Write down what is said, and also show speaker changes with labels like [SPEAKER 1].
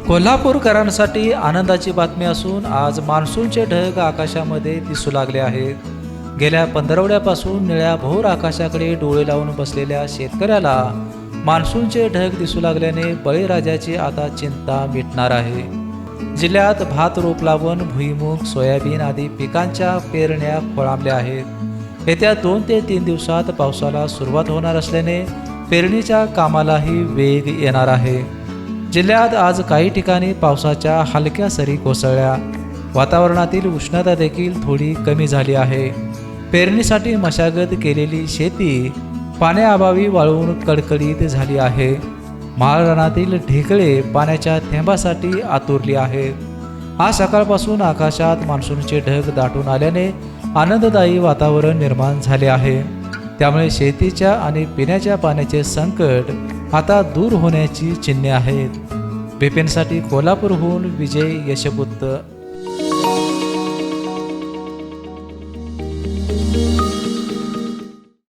[SPEAKER 1] कोल्हापूरकरांसाठी आनंदाची बातमी असून आज मान्सूनचे ढग आकाशामध्ये दिसू लागले आहेत. गेल्या पंधरवड्यापासून निळ्या भोर आकाशाकडे डोळे लावून बसलेल्या शेतकऱ्याला मान्सूनचे ढग दिसू लागल्याने बळीराजाची आता चिंता मिटणार आहे. जिल्ह्यात भात रोप लावून भुईमूग, सोयाबीन आदी पिकांच्या पेरण्या खोळंबल्या आहेत. येत्या 2 ते 3 दिवसात पावसाला सुरुवात होणार असल्याने पेरणीच्या कामालाही वेग येणार आहे. जिल्ह्यात आज काही ठिकाणी पावसाच्या हलक्या सरी कोसळल्या. वातावरणातील उष्णता देखील थोडी कमी झाली आहे. पेरणीसाठी मशागत केलेली शेती पाण्याअभावी वाळून कडकडीत झाली आहे. माळरानातील ढेकळे पाण्याच्या थेंबासाठी आतुरली आहेत. आज सकाळपासून आकाशात मान्सूनचे ढग दाटून आल्याने आनंददायी वातावरण निर्माण झाले आहे. त्यामुळे शेतीच्या आणि पिण्याच्या पाण्याचे संकट आता दूर होण्याची चिन्हे आहेत. बिपिनसाठी कोल्हापूरहून विजय यशपुत्र.